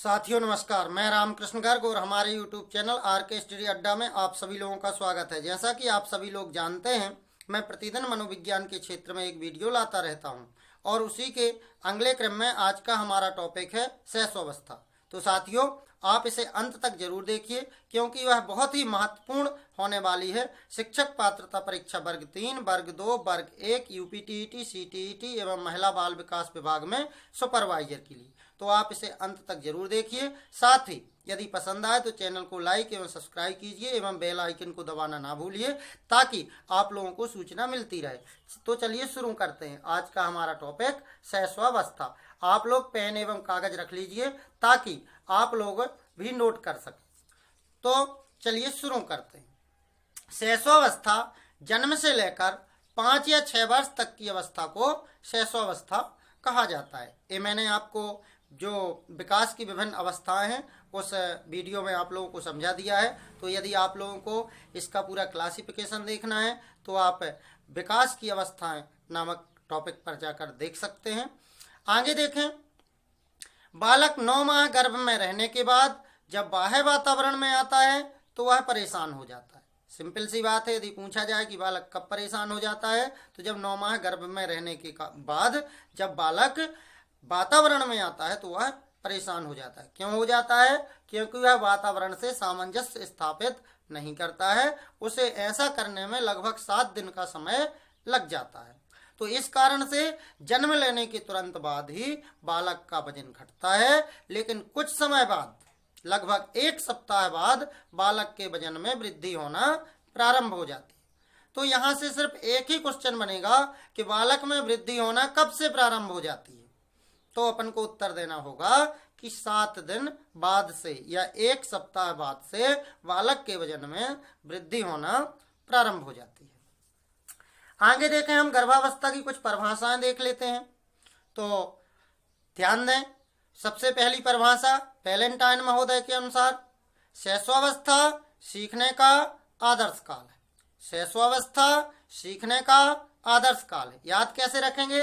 साथियों नमस्कार, मैं रामकृष्ण गर्ग और हमारे YouTube चैनल आर के स्टडी अड्डा में आप सभी लोगों का स्वागत है। जैसा कि आप सभी लोग जानते हैं, मैं प्रतिदिन मनोविज्ञान के क्षेत्र में एक वीडियो लाता रहता हूं और उसी के अगले क्रम में आज का हमारा टॉपिक है शैशवावस्था। तो साथियों, आप इसे अंत तक जरूर देखिए क्योंकि वह बहुत ही महत्वपूर्ण होने वाली है शिक्षक पात्रता परीक्षा वर्ग 3, वर्ग 2, वर्ग 1, यूपीटीईटी, सीटीईटी एवं महिला बाल विकास विभाग में सुपरवाइजर के लिए। तो आप इसे अंत तक जरूर देखिए। साथ ही यदि पसंद आए तो चैनल को लाइक एवं सब्सक्राइब कीजिए एवं बेल आइकन को दबाना ना भूलिए ताकि आप लोगों को सूचना मिलती रहे। तो चलिए शुरू करते हैं। आज का हमारा टॉपिक शैशवावस्था। आप लोग पेन एवं कागज रख लीजिए ताकि आप लोग भी नोट कर सकें। तो चलिए शुरू करते हैं। शैशवावस्था जन्म से लेकर 5 या 6 वर्ष तक की अवस्था को शैशवावस्था कहा जाता है। ये मैंने आपको जो विकास की विभिन्न अवस्थाएं हैं उस वीडियो में आप लोगों को समझा दिया है। तो यदि आप लोगों को इसका पूरा क्लासिफिकेशन देखना है तो आप विकास की अवस्थाएं नामक टॉपिक पर जाकर देख सकते हैं। आगे देखें, बालक 9 माह गर्भ में रहने के बाद जब बाह्य वातावरण में आता है तो वह परेशान हो जाता है। सिंपल सी बात है। यदि पूछा जाए कि बालक कब परेशान हो जाता है तो जब 9 माह गर्भ में रहने के बाद जब बालक वातावरण में आता है तो वह परेशान हो जाता है। क्यों हो जाता है? क्योंकि वह वातावरण से सामंजस्य स्थापित नहीं करता है। उसे ऐसा करने में लगभग 7 दिन का समय लग जाता है। तो इस कारण से जन्म लेने के तुरंत बाद ही बालक का वजन घटता है, लेकिन कुछ समय बाद लगभग 1 सप्ताह बाद बालक के वजन में वृद्धि होना प्रारंभ हो जाती है। तो यहाँ से सिर्फ एक ही क्वेश्चन बनेगा कि बालक में वृद्धि होना कब से प्रारंभ हो जाती है। तो अपन को उत्तर देना होगा कि 7 दिन बाद से या 1 सप्ताह बाद से बालक के वजन में वृद्धि होना प्रारंभ हो जाती है। आगे देखें, हम गर्भावस्था की कुछ परिभाषाएं देख लेते हैं। तो ध्यान दें, सबसे पहली परिभाषा वैलेंटाइन महोदय के अनुसार शैशवावस्था सीखने का आदर्श काल है। शैशवावस्था सीखने का आदर्श काल है। याद कैसे रखेंगे?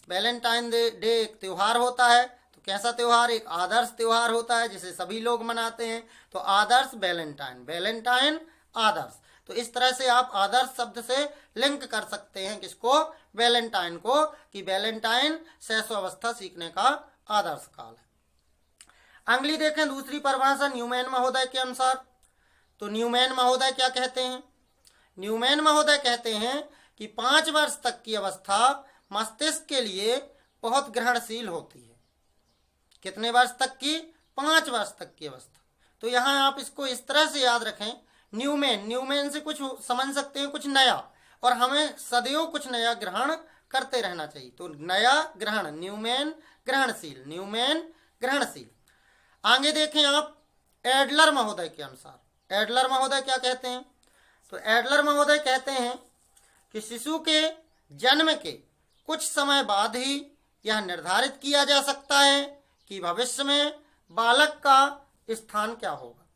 वैलेंटाइन डे एक त्योहार होता है। तो कैसा त्योहार? एक आदर्श त्योहार होता है जिसे सभी लोग मनाते हैं। तो आदर्श वैलेंटाइन आदर्श। तो इस तरह से आप आदर्श शब्द से लिंक कर सकते हैं किसको? वैलेंटाइन को, कि वैलेंटाइन शैशवावस्था सीखने का आदर्श काल है। अगली देखें, दूसरी परिभाषा न्यूमैन महोदय के अनुसार। तो न्यूमैन महोदय क्या कहते हैं? न्यूमैन महोदय कहते हैं कि 5 वर्ष तक की अवस्था मस्तिष्क के लिए बहुत ग्रहणशील होती है। कितने वर्ष तक की? 5 वर्ष तक की अवस्था। तो यहाँ आप इसको इस तरह से याद रखें, न्यूमैन से कुछ समझ सकते हैं, कुछ नया, और हमें सदैव कुछ नया ग्रहण करते रहना चाहिए। तो नया ग्रहण, न्यूमैन ग्रहणशील। आगे देखें आप एडलर महोदय के अनुसार। एडलर महोदय क्या कहते हैं? तो एडलर महोदय कहते हैं कि शिशु के जन्म के कुछ समय बाद ही यह निर्धारित किया जा सकता है कि भविष्य में बालक का स्थान क्या होगा।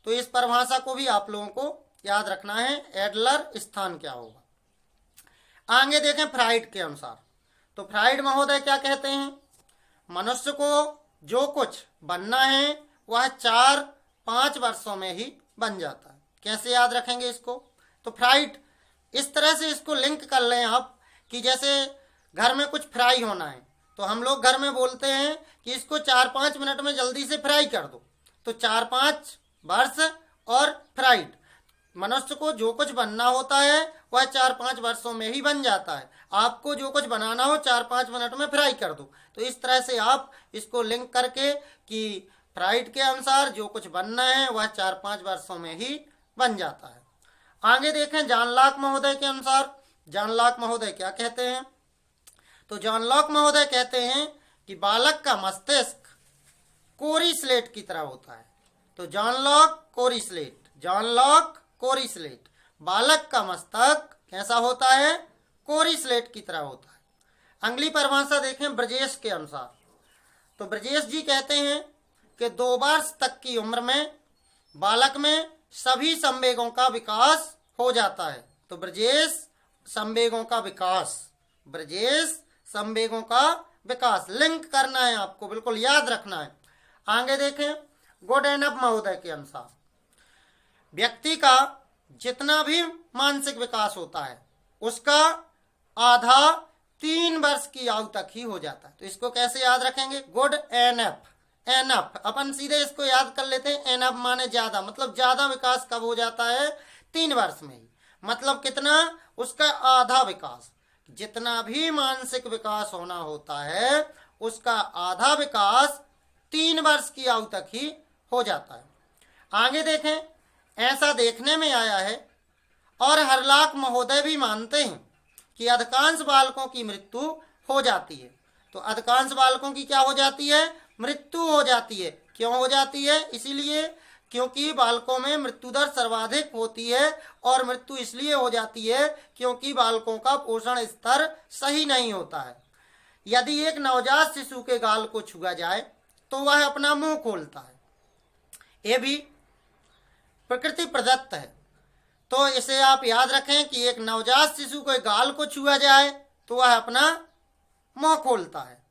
तो इस परिभाषा को भी आप लोगों को याद रखना है, एडलर स्थान क्या होगा। आगे देखें फ्राइड के अनुसार। तो फ्राइड महोदय क्या कहते हैं? मनुष्य को जो कुछ बनना है वह 4-5 वर्षों में ही बन जाता है। कैसे याद रखेंगे इसको? तो फ्राइड इस तरह से इसको लिंक कर लें आप कि जैसे घर में कुछ फ्राई होना है तो हम लोग घर में बोलते हैं कि इसको 4-5 मिनट में जल्दी से फ्राई कर दो। तो 4-5 वर्ष और फ्राइड, मनुष्य को जो कुछ बनना होता है वह 4-5 वर्षों में ही बन जाता है। आपको जो कुछ बनाना हो 4-5 मिनट में फ्राई कर दो। तो इस तरह से आप इसको लिंक करके कि फ्राइड के अनुसार जो कुछ बनना है वह 4-5 वर्षों में ही बन जाता है। आगे देखें जॉन लॉक महोदय के अनुसार। जॉन लॉक महोदय क्या कहते हैं? तो जॉन लॉक महोदय कहते हैं कि बालक का मस्तिष्क कोरी स्लेट की तरह होता है। तो जॉन लॉक कोरी स्लेट, बालक का मस्तक कैसा होता है? कोरी स्लेट की तरह होता है। अगली परिभाषा देखें ब्रजेश के अनुसार। तो ब्रजेश जी कहते हैं कि 2 वर्ष तक की उम्र में बालक में सभी संवेगों का विकास हो जाता है। तो ब्रजेश संवेगों का विकास लिंक करना है आपको, बिल्कुल याद रखना है। आगे देखें, गोडेनफ महोदय के अनुसार व्यक्ति का जितना भी मानसिक विकास होता है उसका आधा 3 वर्ष की आयु तक ही हो जाता है। तो इसको कैसे याद रखेंगे? गुड एनएफ, एनएफ अपन सीधे इसको याद कर लेते हैं। एनएफ माने ज्यादा, मतलब ज्यादा विकास कब हो जाता है? 3 वर्ष में ही। मतलब कितना? उसका आधा विकास। जितना भी मानसिक विकास होना होता है उसका आधा विकास 3 वर्ष की आयु तक ही हो जाता है। आगे देखें, ऐसा देखने में आया है और हरलाख महोदय भी मानते हैं कि अधिकांश बालकों की मृत्यु हो जाती है। तो अधिकांश बालकों की क्या हो जाती है? मृत्यु हो जाती है। क्यों हो जाती है? इसीलिए क्योंकि बालकों में मृत्यु दर सर्वाधिक होती है, और मृत्यु इसलिए हो जाती है क्योंकि बालकों का पोषण स्तर सही नहीं होता है। यदि एक नवजात शिशु के गाल को छुआ जाए तो वह अपना मुंह खोलता है, ये भी प्रकृति प्रदत्त है। तो इसे आप याद रखें कि एक नवजात शिशु के गाल को छुआ जाए तो वह अपना मुंह खोलता है,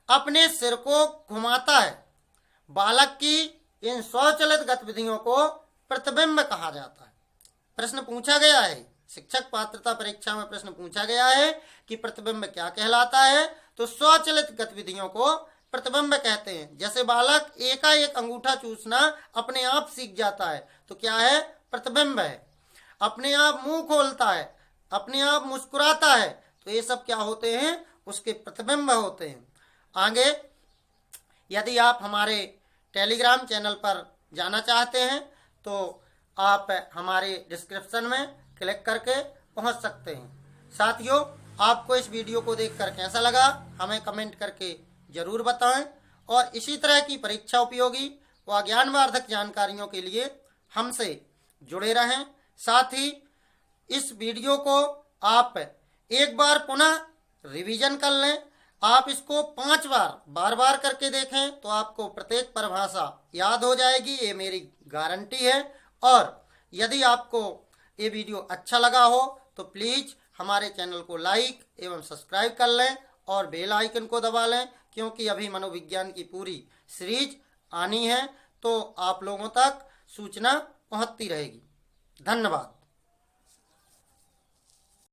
अपने सिर को घुमाता है। बालक की इन स्वचालित गतिविधियों को प्रतिबिंब कहा जाता है। प्रश्न पूछा गया है, शिक्षक पात्रता परीक्षा में प्रश्न पूछा गया है कि प्रतिबिंब क्या कहलाता है? तो स्वचालित गतिविधियों को प्रतिबिंब कहते हैं। जैसे बालक एकाएक अंगूठा चूसना अपने आप सीख जाता है तो क्या है? प्रतिबिंब है। अपने आप मुंह खोलता है, अपने आप मुस्कुराता है, तो ये सब क्या होते हैं? उसके प्रतिबिंब होते हैं। आगे, यदि आप हमारे टेलीग्राम चैनल पर जाना चाहते हैं तो आप हमारे डिस्क्रिप्शन में क्लिक करके पहुंच सकते हैं। साथियों, आपको इस वीडियो को देखकर कैसा लगा हमें कमेंट करके जरूर बताएं, और इसी तरह की परीक्षा उपयोगी व ज्ञानवर्धक जानकारियों के लिए हमसे जुड़े रहें। साथ ही इस वीडियो को आप एक बार पुनः रिवीजन कर लें। आप इसको 5 बार बार करके देखें तो आपको प्रत्येक परिभाषा याद हो जाएगी, ये मेरी गारंटी है। और यदि आपको ये वीडियो अच्छा लगा हो तो प्लीज़ हमारे चैनल को लाइक एवं सब्सक्राइब कर लें और बेल आइकन को दबा लें, क्योंकि अभी मनोविज्ञान की पूरी सीरीज आनी है तो आप लोगों तक सूचना पहुंचती रहेगी। धन्यवाद।